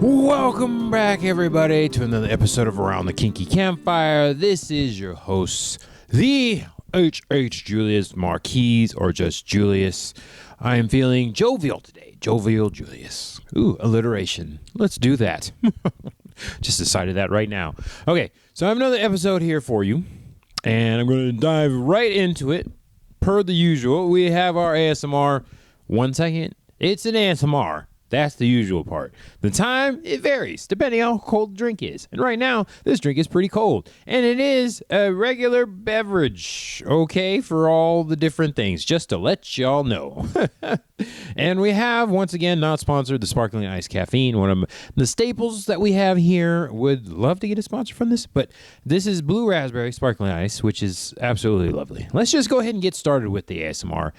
Welcome back, everybody, to another episode of Around the Kinky Campfire. This is your host, the H.H. Julius Marquise, or just Julius. I am feeling jovial today. Jovial Julius. Ooh, alliteration. Let's do that. Just decided that right now. Okay, so I have another episode here for you, and I'm going to dive right into it. Per the usual, we have our ASMR. 1 second. It's an ASMR. That's the usual part. The time, it varies depending on how cold the drink is. And right now, this drink is pretty cold. And it is a regular beverage, okay, for all the different things, just to let y'all know. And we have, once again, not sponsored, the Sparkling Ice Caffeine, one of the staples that we have here. Would love to get a sponsor from this, but this is Blue Raspberry Sparkling Ice, which is absolutely lovely. Let's just go ahead and get started with the ASMR.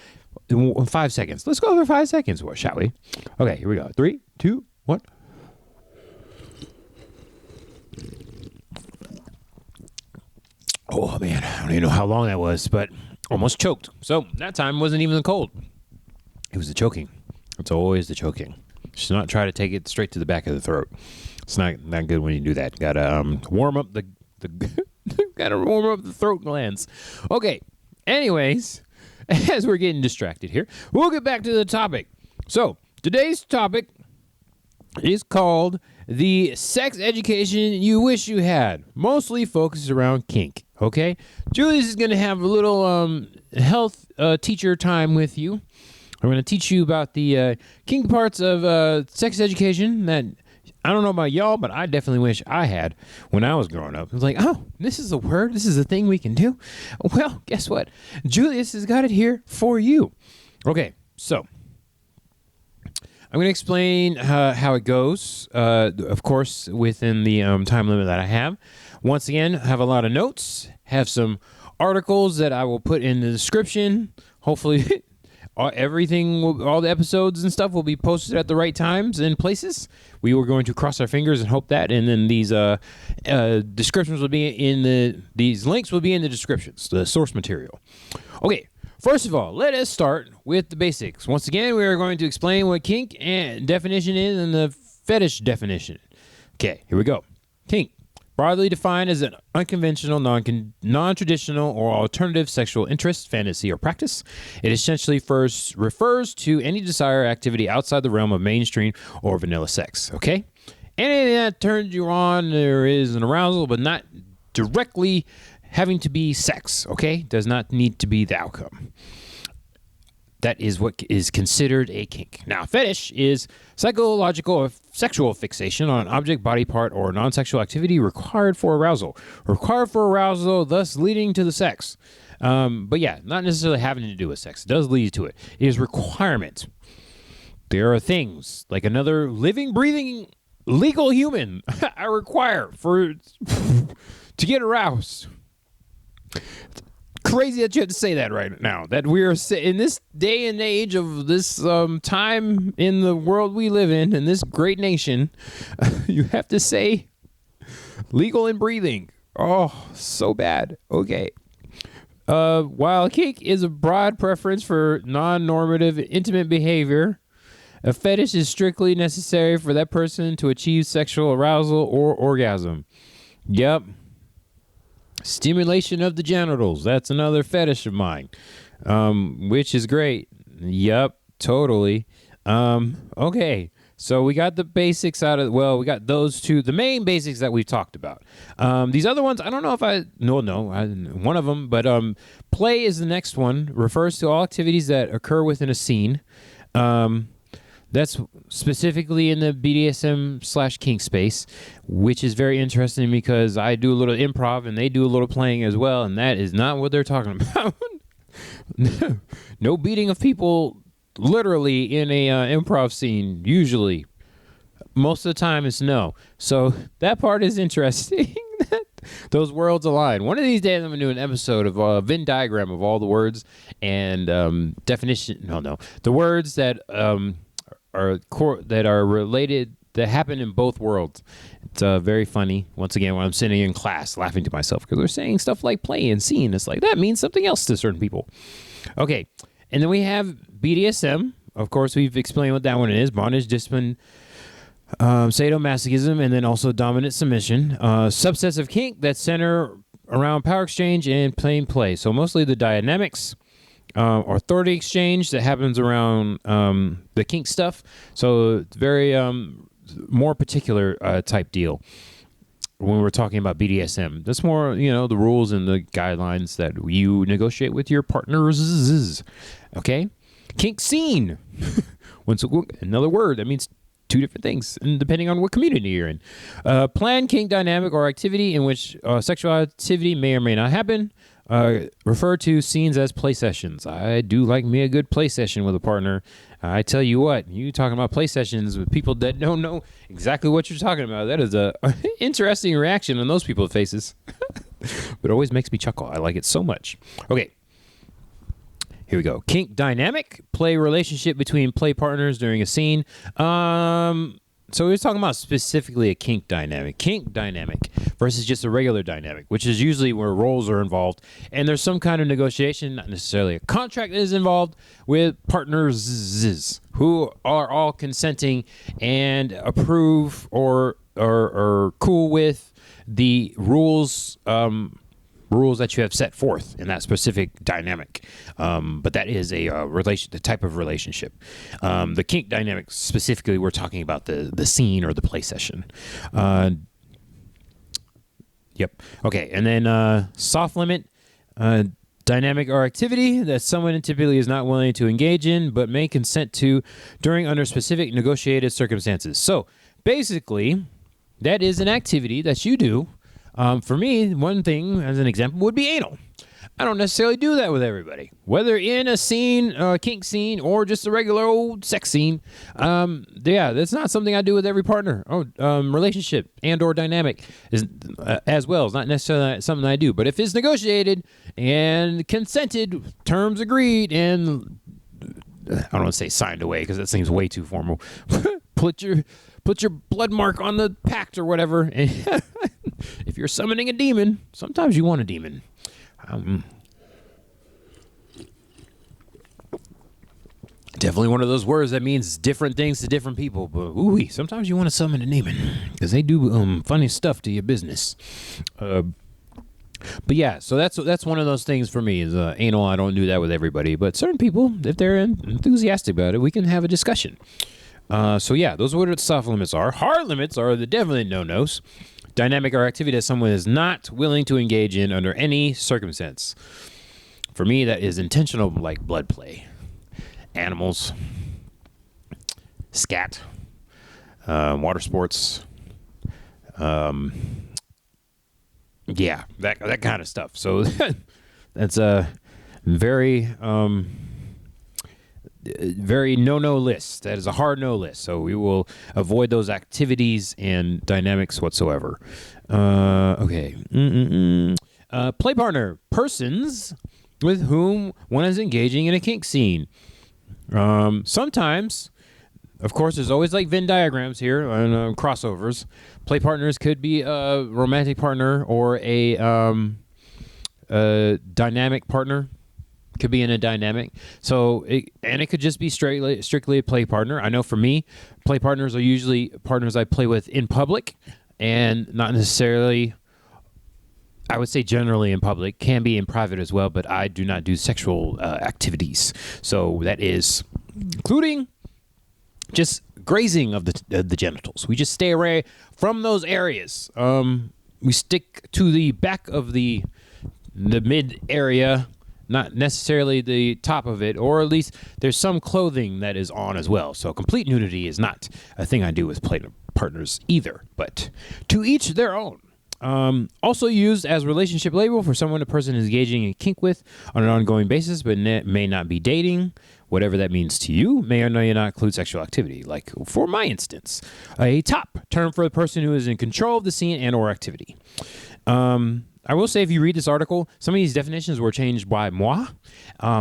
In 5 seconds. Let's go over 5 seconds, shall we? Okay, here we go. 3, 2, 1. Oh, man. I don't even know how long that was, but almost choked. So that time wasn't even the cold. It was the choking. It's always the choking. Just not try to take it straight to the back of the throat. It's not good when you do that. Gotta warm up the gotta warm up the throat glands. Okay. Anyways, as we're getting distracted here, we'll get back to the topic. So, today's topic is called the sex education you wish you had, mostly focused around kink, okay? Julius is going to have a little health teacher time with you. I'm going to teach you about the kink parts of sex education that I don't know about y'all, but I definitely wish I had when I was growing up. It was like, oh, this is a word. This is a thing we can do. Well, guess what? Julius has got it here for you. Okay, so I'm going to explain how it goes, of course, within the time limit that I have. Once again, I have a lot of notes, have some articles that I will put in the description. Hopefully, everything, all the episodes and stuff will be posted at the right times and places. We were going to cross our fingers and hope that, and then these descriptions will be these links will be in the descriptions, the source material. Okay, first of all, let us start with the basics. Once again, we are going to explain what kink and definition is and the fetish definition. Okay, here we go. Kink. Broadly defined as an unconventional, non-traditional, or alternative sexual interest, fantasy, or practice. It essentially first refers to any desire or activity outside the realm of mainstream or vanilla sex, okay? Anything that turns you on, there is an arousal, but not directly having to be sex, okay? Does not need to be the outcome. That is what is considered a kink. Now, fetish is psychological or sexual fixation on an object, body part, or non-sexual activity required for arousal. Required for arousal, thus leading to the sex. But yeah, not necessarily having to do with sex. It does lead to it. It is requirement. There are things like another living, breathing, legal human I require to get aroused. Crazy that you have to say that right now, that we're in this day and age of this time in the world we live in this great nation, you have to say legal and breathing. Oh, so bad. Okay. While kink is a broad preference for non-normative intimate behavior, a fetish is strictly necessary for that person to achieve sexual arousal or orgasm. Yep. Stimulation of the genitals. That's another fetish of mine, which is great. Yep, totally. Okay, so we got the basics out of, we got those two, the main basics that we've talked about. These other ones, I don't know if one of them, but play is the next one. Refers to all activities that occur within a scene. That's specifically in the BDSM / kink space, which is very interesting because I do a little improv and they do a little playing as well, and that is not what they're talking about. No beating of people literally in a improv scene, usually. Most of the time it's no. So that part is interesting. Those worlds align. One of these days I'm going to do an episode of a Venn diagram of all the words and definition. The words that are related, that happen in both worlds. It's very funny. Once again, when I'm sitting in class laughing to myself because they're saying stuff like play and scene. It's like, that means something else to certain people. Okay. And then we have BDSM. Of course, we've explained what that one is. Bondage, discipline, Sadomasochism, and then also dominant submission. Subsets of kink that center around power exchange and plain play. So mostly the dynamics, authority exchange that happens around the kink stuff. So it's very more particular type deal. When we're talking about BDSM, that's more, the rules and the guidelines that you negotiate with your partners. Okay? Kink scene. Another word that means two different things, and depending on what community you're in. Planned kink dynamic or activity in which sexual activity may or may not happen. Refer to scenes as play sessions. I do like me a good play session with a partner. I tell you what, you talking about play sessions with people that don't know exactly what you're talking about. That is a interesting reaction on those people's faces. But it always makes me chuckle. I like it so much. Okay. Here we go. Kink dynamic, play relationship between play partners during a scene. So we're talking about specifically a kink dynamic versus just a regular dynamic, which is usually where roles are involved and there's some kind of negotiation, not necessarily a contract that is involved, with partners who are all consenting and approve or cool with the rules that you have set forth in that specific dynamic. But that is a the type of relationship. The kink dynamic specifically, we're talking about the scene or the play session. Yep. Okay. And then soft limit, dynamic or activity that someone typically is not willing to engage in, but may consent to under specific negotiated circumstances. So basically, that is an activity that you do. For me, one thing, as an example, would be anal. I don't necessarily do that with everybody. Whether in a scene, kink scene, or just a regular old sex scene, that's not something I do with every partner. Relationship and or dynamic is as well. It's not necessarily something I do. But if it's negotiated and consented, terms agreed, and I don't want to say signed away because that seems way too formal. Put your blood mark on the pact or whatever. If you're summoning a demon, sometimes you want a demon. Definitely one of those words that means different things to different people. But sometimes you want to summon a demon because they do funny stuff to your business. But yeah, so that's one of those things for me is anal. I don't do that with everybody, but certain people, if they're enthusiastic about it, we can have a discussion. So yeah, those are what soft limits are. Hard limits are the definitely no-nos. Dynamic or activity that someone is not willing to engage in under any circumstance. For me, that is intentional, like blood play, animals, scat, water sports, that kind of stuff. So that's a very no list. That is a hard no list. So we will avoid those activities and dynamics whatsoever. Okay. Play partner, persons with whom one is engaging in a kink scene. Sometimes, of course, there's always like Venn diagrams here and crossovers. Play partners could be a romantic partner or a dynamic partner. Could be in a dynamic. So it could just be strictly a play partner. I know for me, play partners are usually partners I play with in public and not necessarily, I would say generally in public, can be in private as well, but I do not do sexual activities. So that is including just grazing of the genitals. We just stay away from those areas. We stick to the back of the mid area, not necessarily the top of it, or at least there's some clothing that is on as well. So complete nudity is not a thing I do with play partners either, but to each their own. Also used as relationship label for someone a person is engaging in kink with on an ongoing basis, but may not be dating. Whatever that means to you may or may not include sexual activity. Like for my instance, a top term for the person who is in control of the scene and or activity. I will say if you read this article, some of these definitions were changed by moi,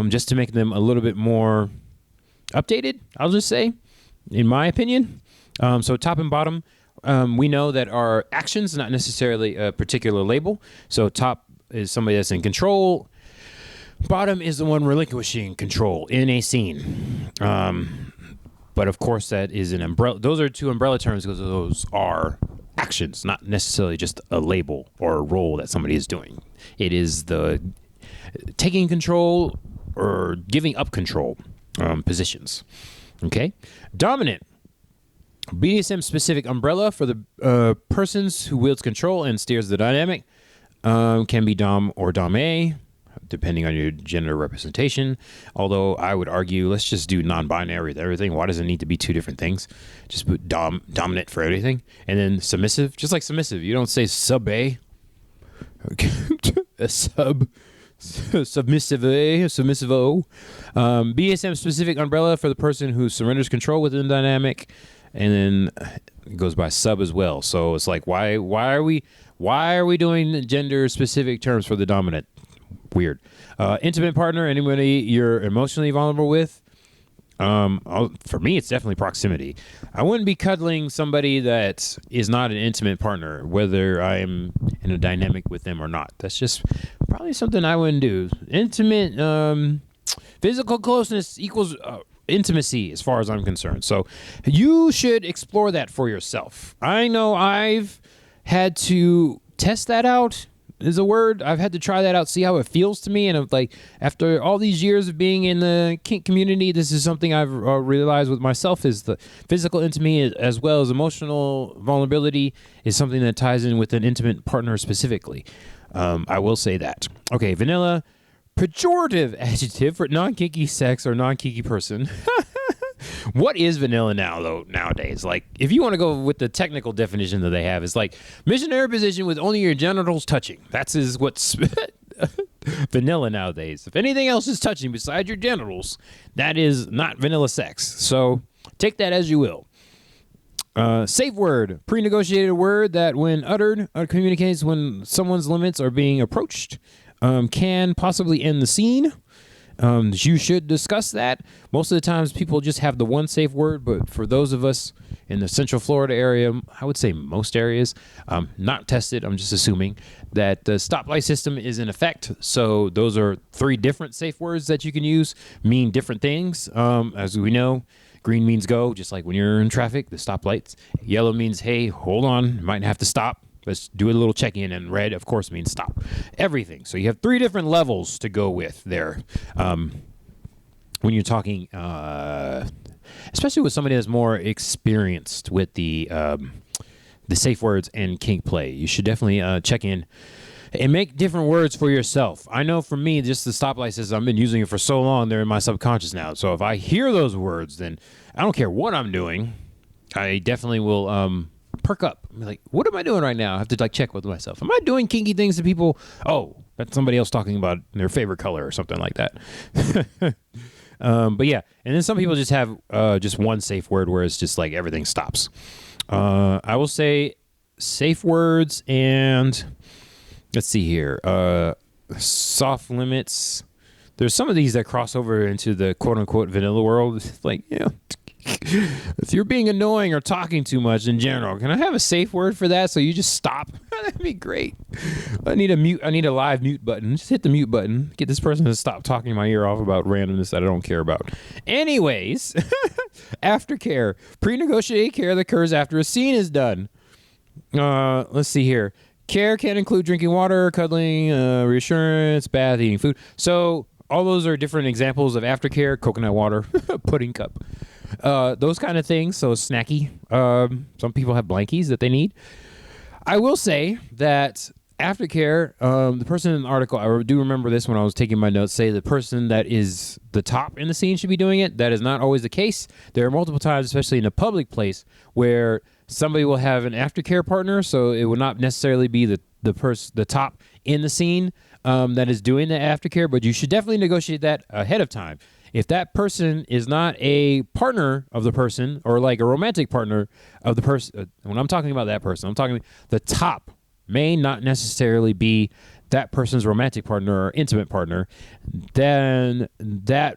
just to make them a little bit more updated, I'll just say, in my opinion. So top and bottom, we know that our actions, not necessarily a particular label. So top is somebody that's in control. Bottom is the one relinquishing control in a scene. But of course, that is an umbrella. Those are two umbrella terms because those are actions, not necessarily just a label or a role that somebody is doing. It is the taking control or giving up control positions. Okay. Dominant. BDSM specific umbrella for the persons who wields control and steers the dynamic. Can be dom or dame, depending on your gender representation. Although I would argue, let's just do non-binary with everything. Why does it need to be two different things? Just put dominant for everything. And then submissive, just like submissive. You don't say sub-a. A submissive-o. BDSM specific umbrella for the person who surrenders control within the dynamic. And then it goes by sub as well. So it's like, why are we doing gender specific terms for the dominant? Weird. Intimate partner, anybody you're emotionally vulnerable with. For me, it's definitely proximity. I wouldn't be cuddling somebody that is not an intimate partner, whether I am in a dynamic with them or not. That's just probably something I wouldn't do. Intimate, physical closeness equals intimacy as far as I'm concerned. So you should explore that for yourself. I know I've had to test that out is a word. I've had to try that out, see how it feels to me. And I'm like, after all these years of being in the kink community, this is something I've realized with myself is the physical intimacy as well as emotional vulnerability is something that ties in with an intimate partner specifically. I will say that. Okay, vanilla. Pejorative adjective for non-kinky sex or non-kinky person. What is vanilla nowadays? Like, if you want to go with the technical definition that they have, it's like missionary position with only your genitals touching. That's what's vanilla nowadays. If anything else is touching besides your genitals, that is not vanilla sex. So take that as you will. Safe word, pre-negotiated word that when uttered communicates when someone's limits are being approached. Can possibly end the scene. You should discuss that. Most of the times people just have the one safe word, but for those of us in the Central Florida area, I would say most areas, not tested, I'm just assuming, that the stoplight system is in effect. So those are 3 different safe words that you can use, mean different things. As we know, green means go, just like when you're in traffic, the stoplights. Yellow means, hey, hold on, might have to stop. Let's do a little check-in, and red, of course, means stop. Everything. So you have 3 different levels to go with there. When you're talking, especially with somebody that's more experienced with the safe words and kink play, you should definitely check in and make different words for yourself. I know for me, just the stoplight system, I've been using it for so long, they're in my subconscious now. So if I hear those words, then I don't care what I'm doing. I definitely will perk up. I'm like, what am I doing right now? I have to check with myself. Am I doing kinky things to people? Oh, that's somebody else talking about their favorite color or something like that. But yeah, and then some people just have just one safe word where it's just like everything stops. I will say safe words and let's see here. Soft limits. There's some of these that cross over into the quote unquote vanilla world. It's like, if you're being annoying or talking too much in general, can I have a safe word for that? So you just stop. That'd be great. I need a live mute button. Just hit the mute button. Get this person to stop talking my ear off about randomness that I don't care about. Anyways, aftercare. Pre-negotiated care that occurs after a scene is done. Let's see here. Care can include drinking water, cuddling, reassurance, bath, eating food. So all those are different examples of aftercare. Coconut water, pudding cup. Those kind of things. So snacky. Some people have blankies that they need. I will say that aftercare, the person in the article, I do remember this when I was taking my notes, say the person that is the top in the scene should be doing it. That is not always the case. There are multiple times, especially in a public place, where somebody will have an aftercare partner. So it will not necessarily be the top in the scene that is doing the aftercare, but you should definitely negotiate that ahead of time. If that person is not a partner of the person or like a romantic partner of the person, when I'm talking about that person, I'm talking the top may not necessarily be that person's romantic partner or intimate partner, then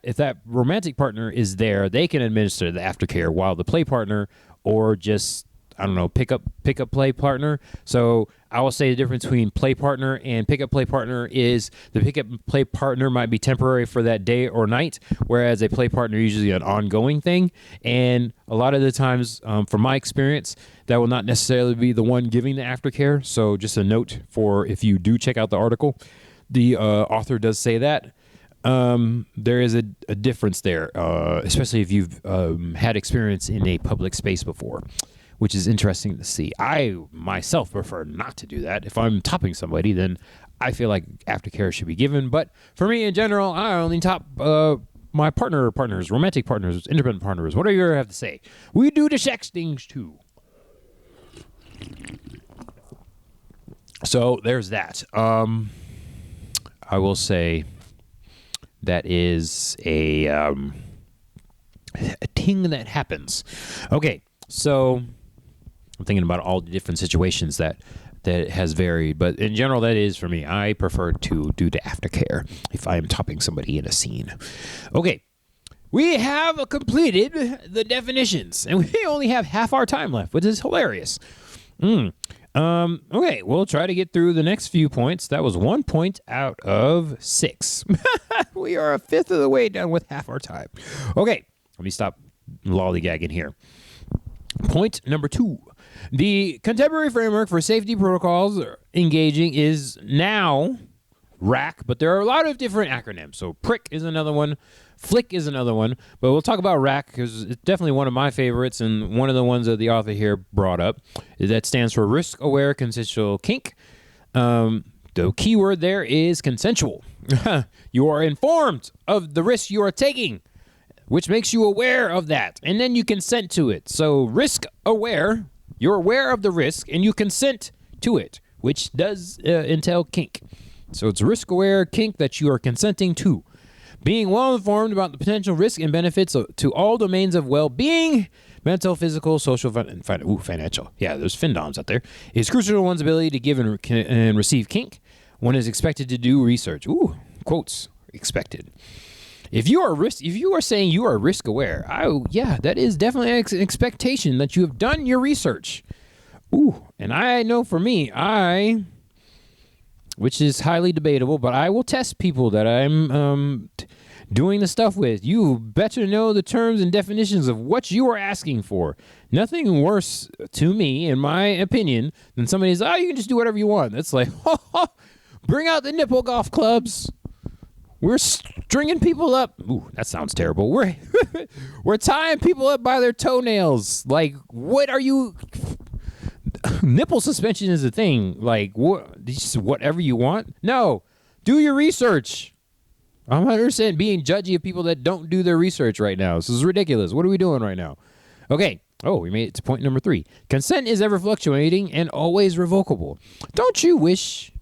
if that romantic partner is there, they can administer the aftercare while the play partner or just I don't know, pickup play partner. So I will say the difference between play partner and pickup play partner is the pickup play partner might be temporary for that day or night, whereas a play partner is usually an ongoing thing. And a lot of the times, from my experience, that will not necessarily be the one giving the aftercare. So just a note for if you do check out the article, the author does say that. There is a difference there, especially if you've had experience in a public space before, which is interesting to see. I myself prefer not to do that. If I'm topping somebody, then I feel like aftercare should be given. But for me in general, I only top my partners, romantic partners, independent partners, whatever you have to say. We do the sex things too. So there's that. I will say that is a thing that happens. Okay, so I'm thinking about all the different situations that has varied, but in general, that is for me. I prefer to do the aftercare if I am topping somebody in a scene. Okay, we have completed the definitions, and we only have half our time left, which is hilarious. Okay, we'll try to get through the next few points. That was 1 point out of 6. We are a fifth of the way done with half our time. Okay, let me stop lollygagging here. Point number 2. The contemporary framework for safety protocols engaging is now RAC, but there are a lot of different acronyms. So PRIC is another one. Flick is another one, but we'll talk about RAC because it's definitely one of my favorites and one of the ones that the author here brought up. That stands for risk-aware consensual kink. The key word there is consensual. You are informed of the risk you are taking, which makes you aware of that, and then you consent to it. So risk-aware, you're aware of the risk, and you consent to it, which does entail kink. So it's risk-aware kink that you are consenting to. Being well-informed about the potential risk and benefits to all domains of well-being, mental, physical, social, financial. Yeah, there's FinDoms out there. Is crucial to one's ability to give and receive kink. One is expected to do research. Ooh, quotes, expected. If you are saying you are risk-aware, that is definitely an expectation that you have done your research. Ooh, and I know for me, which is highly debatable, but I will test people that I'm doing the stuff with. You better know the terms and definitions of what you are asking for. Nothing worse to me, in my opinion, than somebody says, you can just do whatever you want. That's like, bring out the nipple golf clubs. We're stringing people up. Ooh, that sounds terrible. We're tying people up by their toenails. Like, what are you... Nipple suspension is a thing. Like, whatever you want? No. Do your research. I'm 100% being judgy of people that don't do their research right now. This is ridiculous. What are we doing right now? Okay. Oh, we made it to point number 3. Consent is ever fluctuating and always revocable. Don't you wish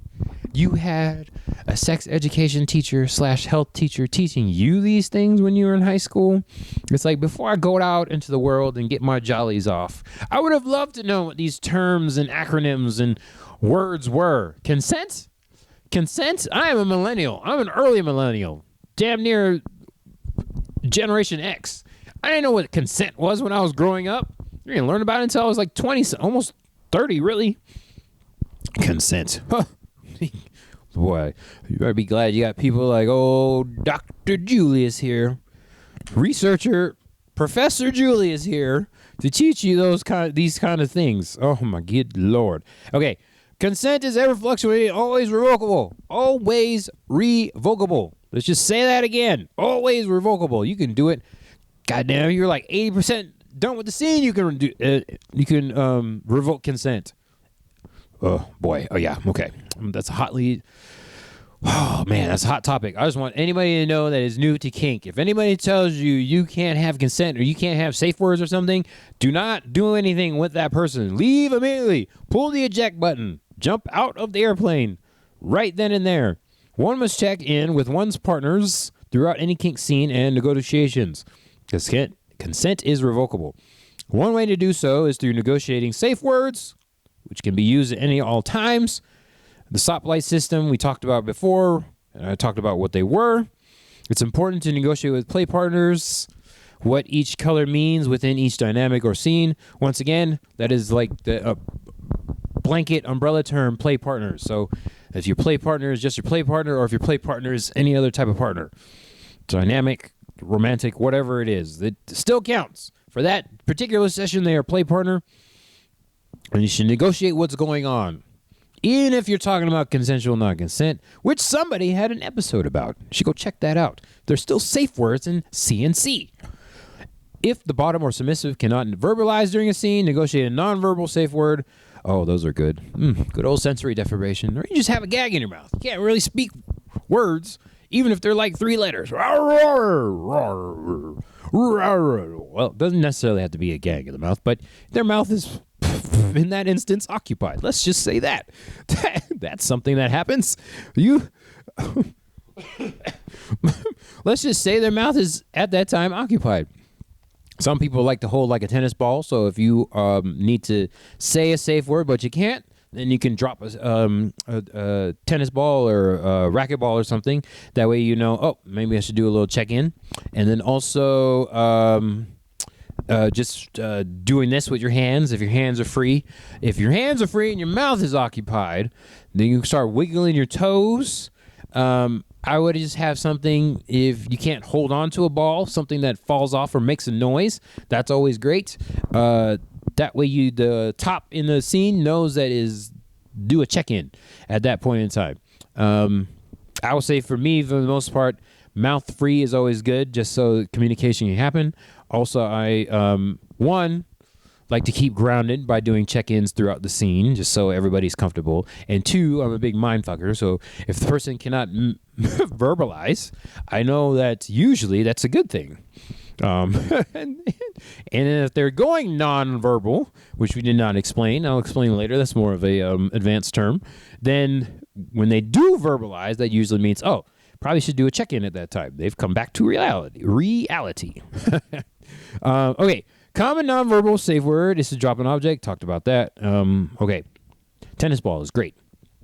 you had a sex education teacher / health teacher teaching you these things when you were in high school? It's like, before I go out into the world and get my jollies off, I would have loved to know what these terms and acronyms and words were. Consent? Consent? I am a millennial. I'm an early millennial. Damn near Generation X. I didn't know what consent was when I was growing up. I didn't learn about it until I was like 20, almost 30, really. Consent. Huh. Boy, you better be glad you got people like, Dr. Julius here. Researcher, Professor Julius here to teach you these kind of things. Oh, my good Lord. Okay. Consent is ever fluctuating, always revocable. Always revocable. Let's just say that again. Always revocable. You can do it. Goddamn, you're like 80% done with the scene. You can revoke consent. Oh boy. Oh yeah. Okay. That's that's a hot topic. I just want anybody to know that is new to kink. If anybody tells you you can't have consent or you can't have safe words or something, do not do anything with that person. Leave immediately. Pull the eject button. Jump out of the airplane right then and there. One must check in with one's partners throughout any kink scene and negotiations. Consent is revocable. One way to do so is through negotiating safe words, which can be used at all times. The stoplight system we talked about before, and I talked about what they were. It's important to negotiate with play partners what each color means within each dynamic or scene. Once again, that is like the blanket umbrella term, play partners. So if your play partner is just your play partner, or if your play partner is any other type of partner, dynamic, romantic, whatever it is, it still counts. For that particular session, they are play partner, and you should negotiate what's going on. Even if you're talking about consensual non-consent, which somebody had an episode about. You should go check that out. There's still safe words in C&C. If the bottom or submissive cannot verbalize during a scene, negotiate a nonverbal safe word. Oh, those are good. Good old sensory deprivation. Or you just have a gag in your mouth. You can't really speak words, even if they're like 3 letters. Well, it doesn't necessarily have to be a gag in the mouth, but their mouth is, in that instance, occupied. Let's just say that. That's something that happens. Let's just say their mouth is, at that time, occupied. Some people like to hold like a tennis ball, so if you need to say a safe word but you can't, then you can drop a tennis ball or a racquetball or something. That way you know, oh, maybe I should do a little check-in. And then also just doing this with your hands, if your hands are free. If your hands are free and your mouth is occupied, then you start wiggling your toes. I would just have something, if you can't hold on to a ball, something that falls off or makes a noise. That's always great. That way the top in the scene knows that is do a check-in at that point in time. I would say for me, for the most part, mouth free is always good, just so communication can happen. Also, I, like to keep grounded by doing check-ins throughout the scene, just so everybody's comfortable. And 2, I'm a big mind fucker, so if the person cannot verbalize, I know that usually that's a good thing. And if they're going nonverbal, which we did not explain, I'll explain later, that's more of a advanced term, then when they do verbalize, that usually means, oh, probably should do a check-in at that time. They've come back to reality. Okay. Common nonverbal safe word is to drop an object. Talked about that. Okay. Tennis ball is great.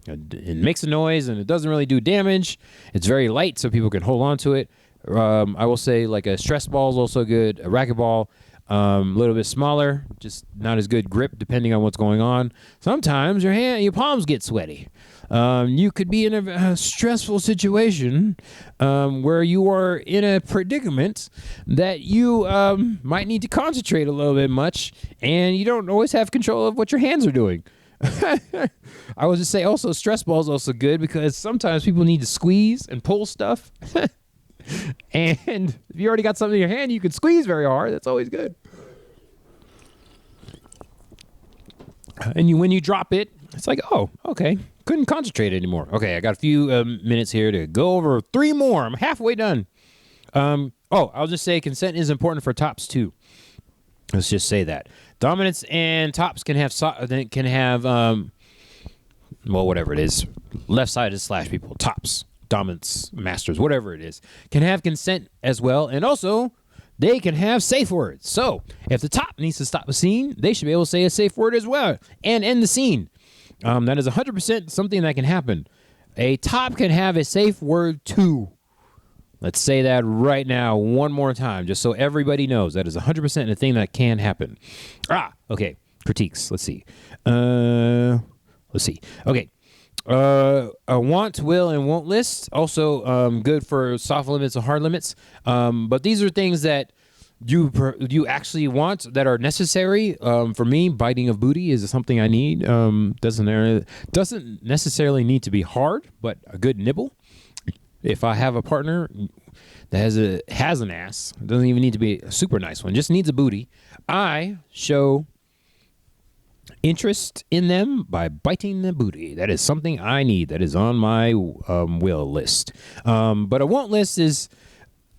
It makes a noise and it doesn't really do damage. It's very light so people can hold on to it. I will say like a stress ball is also good. A racquetball, a little bit smaller, just not as good grip depending on what's going on. Sometimes your palms get sweaty. You could be in a stressful situation where you are in a predicament that you might need to concentrate a little bit much, and you don't always have control of what your hands are doing. I would just say also stress ball is also good because sometimes people need to squeeze and pull stuff. And if you already got something in your hand, you can squeeze very hard. That's always good. And when you drop it, it's like, oh, okay. Couldn't concentrate anymore. Okay, I got a few minutes here to go over 3 more. I'm halfway done. I'll just say consent is important for tops too. Let's just say that. Dominants and tops can have whatever it is. Left-sided slash people. Tops, dominants, masters, whatever it is, can have consent as well. And also, they can have safe words. So, if the top needs to stop a scene, they should be able to say a safe word as well and end the scene. That is 100% something that can happen. A top can have a safe word too. Let's say that right now one more time, just so everybody knows that is 100% a thing that can happen. Okay. Critiques. Let's see. Okay. A want, will, and won't list. Also good for soft limits and hard limits. But these are things that you actually want that are necessary. For me, biting of booty is something I need. Doesn't necessarily need to be hard, but a good nibble. If I have a partner that has an ass, it doesn't even need to be a super nice one, just needs a booty, I show interest in them by biting the booty. That is something I need. That is on my will list. But a won't list is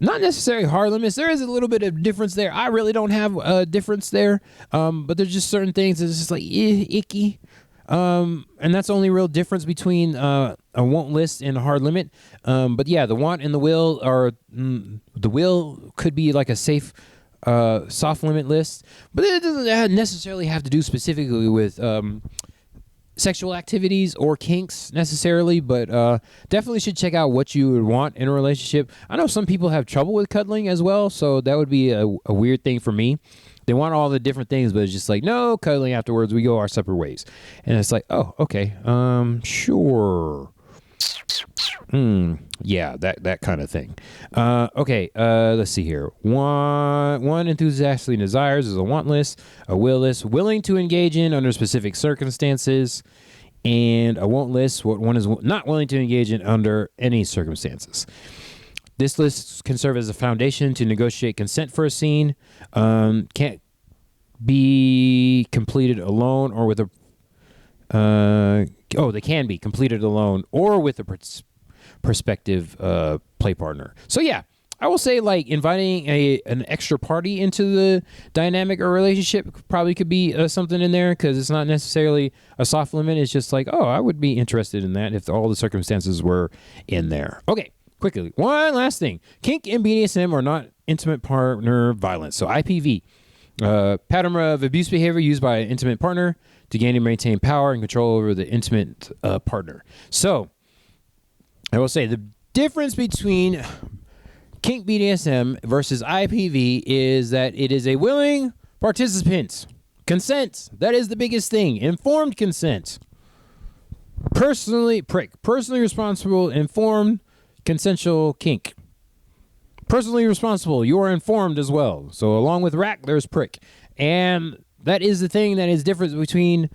not necessarily hard limits. There is a little bit of difference there. I really don't have a difference there. But there's just certain things that's just like icky. And that's the only real difference between a won't list and a hard limit. But yeah, the want and the will the will could be like a safe soft limit list, but it doesn't necessarily have to do specifically with sexual activities or kinks necessarily, but definitely should check out what you would want in a relationship. I know some people have trouble with cuddling as well, so that would be a weird thing for me. They want all the different things, but it's just like, no cuddling afterwards, we go our separate ways. And it's like, oh, okay, sure. Yeah, that kind of thing. Okay, let's see here. One enthusiastically desires is a want list, a will list, willing to engage in under specific circumstances, and a won't list, what one is not willing to engage in under any circumstances. This list can serve as a foundation to negotiate consent for a scene. Can't be completed alone or with a they can be completed alone or with a prospective play partner. So yeah, I will say like inviting an extra party into the dynamic or relationship probably could be something in there, because it's not necessarily a soft limit. It's just like, oh, I would be interested in that if all the circumstances were in there. Okay, quickly, one last thing. Kink and BDSM are not intimate partner violence. So IPV, pattern of abuse behavior used by an intimate partner to gain and maintain power and control over the intimate partner. So I will say the difference between kink BDSM versus IPV is that it is a willing participant. Consent. That is the biggest thing. Informed consent. Personally responsible, informed, consensual kink. Personally responsible. You are informed as well. So along with rack, there's prick. And that is the thing that is different between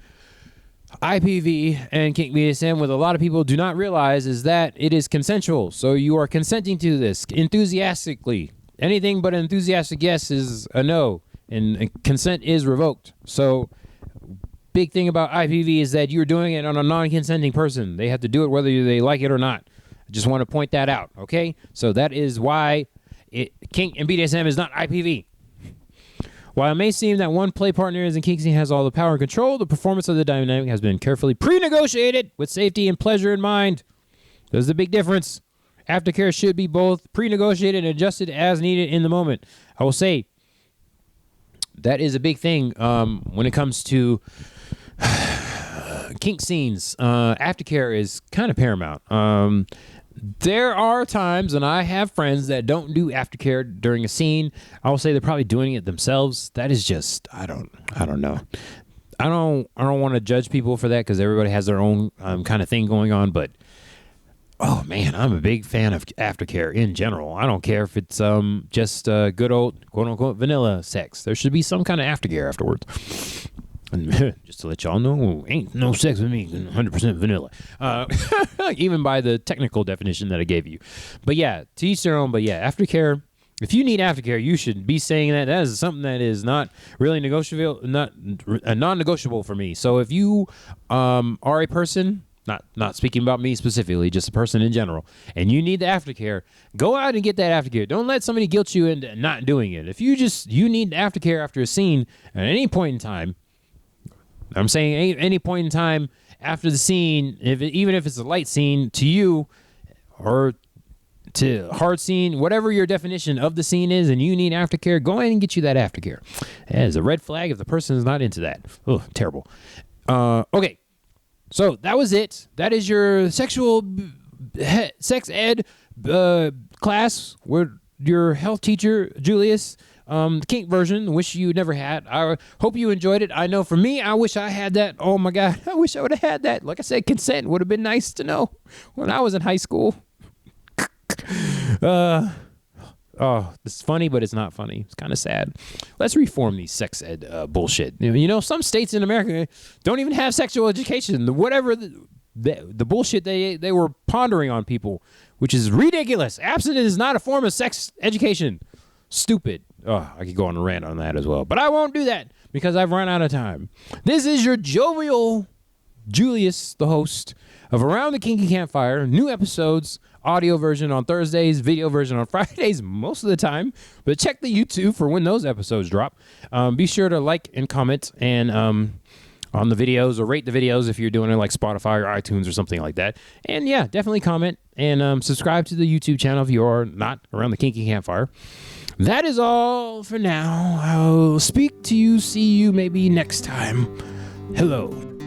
IPV and kink BDSM, what a lot of people do not realize is that it is consensual. So you are consenting to this enthusiastically. Anything but an enthusiastic yes is a no, and consent is revoked. So big thing about IPV is that you're doing it on a non-consenting person. They have to do it whether they like it or not. I just want to point that out, okay? So that is why kink and BDSM is not IPV. While it may seem that one play partner is in kink scene has all the power and control, the performance of the dynamic has been carefully pre-negotiated with safety and pleasure in mind. There's the big difference. Aftercare should be both pre-negotiated and adjusted as needed in the moment. I will say that is a big thing when it comes to kink scenes. Aftercare is kind of paramount. There are times, and I have friends that don't do aftercare during a scene. I will say they're probably doing it themselves. That is just, I don't know. I don't want to judge people for that, because everybody has their own kind of thing going on. But oh man, I'm a big fan of aftercare in general. I don't care if it's just good old quote unquote vanilla sex. There should be some kind of aftercare afterwards. And just to let y'all know, ain't no sex with me, 100% vanilla. Even by the technical definition that I gave you. But yeah, to each their own. But yeah, aftercare, if you need aftercare, you should be saying that. That is something that is not really negotiable, non-negotiable for me. So if you are a person, not speaking about me specifically, just a person in general, and you need the aftercare, go out and get that aftercare. Don't let somebody guilt you into not doing it. If you need aftercare after a scene at any point in time, I'm saying any point in time after the scene, even if it's a light scene to you or to hard scene, whatever your definition of the scene is, and you need aftercare, go ahead and get you that aftercare. That is a red flag if the person is not into that. Oh, terrible. Okay, so that was it. That is your sexual sex ed class with your health teacher, Julius. The kink version, wish you never had. I hope you enjoyed it. I know for me, I wish I had that. Oh my God, I wish I would have had that. Like I said, consent would have been nice to know when I was in high school. Oh, it's funny, but it's not funny. It's kind of sad. Let's reform these sex ed bullshit. You know, some states in America don't even have sexual education. Whatever the bullshit they were pondering on people, which is ridiculous. Abstinence is not a form of sex education. Stupid. Oh, I could go on a rant on that as well, but I won't do that because I've run out of time. This is your jovial Julius, the host of Around the Kinky Campfire. New episodes, audio version on Thursdays, video version on Fridays most of the time, but check the YouTube for when those episodes drop. Be sure to like and comment and on the videos, or rate the videos if you're doing it like Spotify or iTunes or something like that. And yeah, definitely comment and subscribe to the YouTube channel if you are not Around the Kinky Campfire. That is all for now. I'll speak to you, see you maybe next time. Hello.